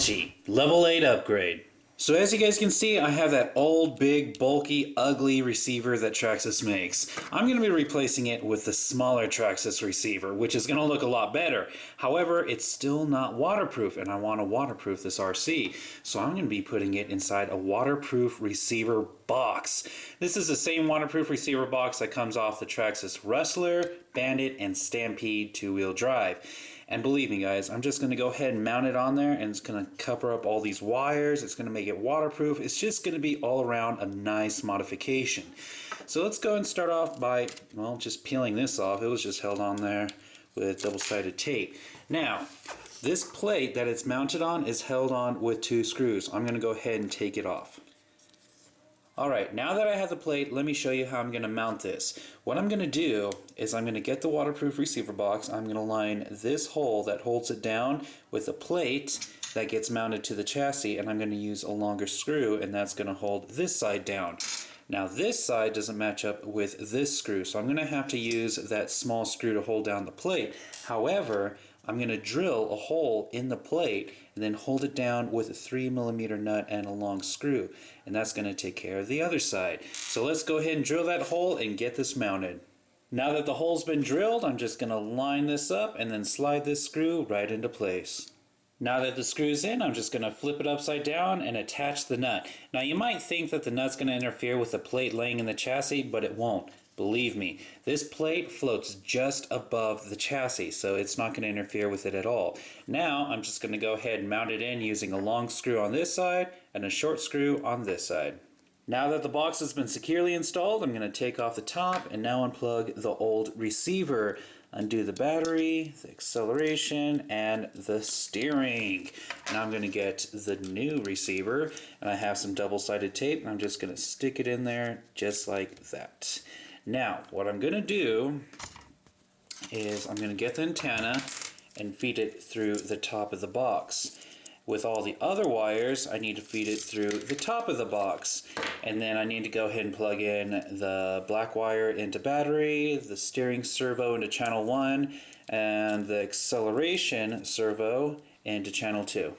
Banshee, level 8 upgrade. So as you guys can see, I have that old, big, bulky, ugly receiver that Traxxas makes. I'm going to be replacing it with the smaller Traxxas receiver, which is going to look a lot better. However, it's still not waterproof, and I want to waterproof this RC. So I'm going to be putting it inside a waterproof receiver box. This is the same waterproof receiver box that comes off the Traxxas Rustler, Bandit, and Stampede two-wheel drive. And believe me guys, I'm just going to go ahead and mount it on there, and it's going to cover up all these wires. It's going to make it waterproof. It's just going to be all around a nice modification. So let's go and start off by, well, just peeling this off. It was just held on there with double-sided tape. Now, this plate that it's mounted on is held on with 2 screws. I'm going to go ahead and take it off. Alright, now that I have the plate, let me show you how I'm going to mount this. What I'm going to do is I'm going to get the waterproof receiver box. I'm going to line this hole that holds it down with a plate that gets mounted to the chassis, and I'm going to use a longer screw, and that's going to hold this side down. Now this side doesn't match up with this screw, so I'm going to have to use that small screw to hold down the plate. However, I'm going to drill a hole in the plate and then hold it down with a 3mm nut and a long screw, and that's going to take care of the other side. So let's go ahead and drill that hole and get this mounted. Now that the hole's been drilled, I'm just going to line this up and then slide this screw right into place. Now that the screw's in, I'm just going to flip it upside down and attach the nut. Now you might think that the nut's going to interfere with the plate laying in the chassis, but it won't. Believe me, this plate floats just above the chassis, so it's not going to interfere with it at all. Now I'm just going to go ahead and mount it in using a long screw on this side and a short screw on this side. Now that the box has been securely installed, I'm going to take off the top and now unplug the old receiver, undo the battery, the acceleration, and the steering. Now I'm going to get the new receiver, and I have some double-sided tape, and I'm just going to stick it in there just like that. Now, what I'm going to do is I'm going to get the antenna and feed it through the top of the box. With all the other wires, I need to feed it through the top of the box. And then I need to go ahead and plug in the black wire into battery, the steering servo into channel 1, and the acceleration servo into channel 2.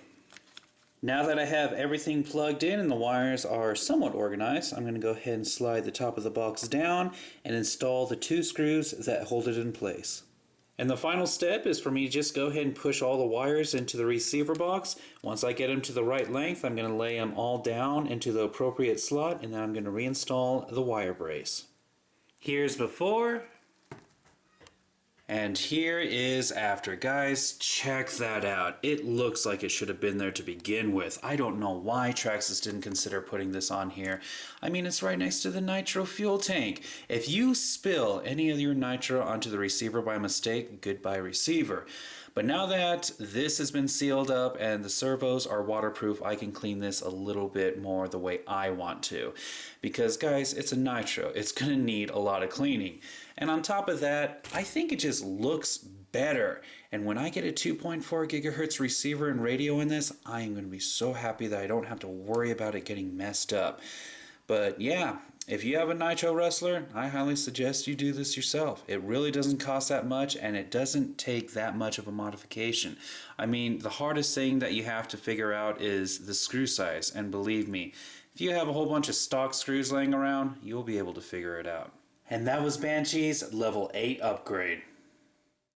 Now that I have everything plugged in and the wires are somewhat organized, I'm going to go ahead and slide the top of the box down and install the 2 screws that hold it in place. And the final step is for me to just go ahead and push all the wires into the receiver box. Once I get them to the right length, I'm going to lay them all down into the appropriate slot, and then I'm going to reinstall the wire brace. Here's before, and here is after. Guys, check that out. It looks like it should have been there to begin with. I don't know why Traxxas didn't consider putting this on here. I mean, it's right next to the nitro fuel tank. If you spill any of your nitro onto the receiver by mistake, goodbye receiver. But now that this has been sealed up and the servos are waterproof, I can clean this a little bit more the way I want to. Because guys, it's a nitro. It's going to need a lot of cleaning. And on top of that, I think it just looks better. And when I get a 2.4 gigahertz receiver and radio in this, I am going to be so happy that I don't have to worry about it getting messed up. But yeah, if you have a Nitro Rustler, I highly suggest you do this yourself. It really doesn't cost that much, and it doesn't take that much of a modification. I mean, the hardest thing that you have to figure out is the screw size, and believe me, if you have a whole bunch of stock screws laying around, you'll be able to figure it out. And that was Banshee's level 8 upgrade.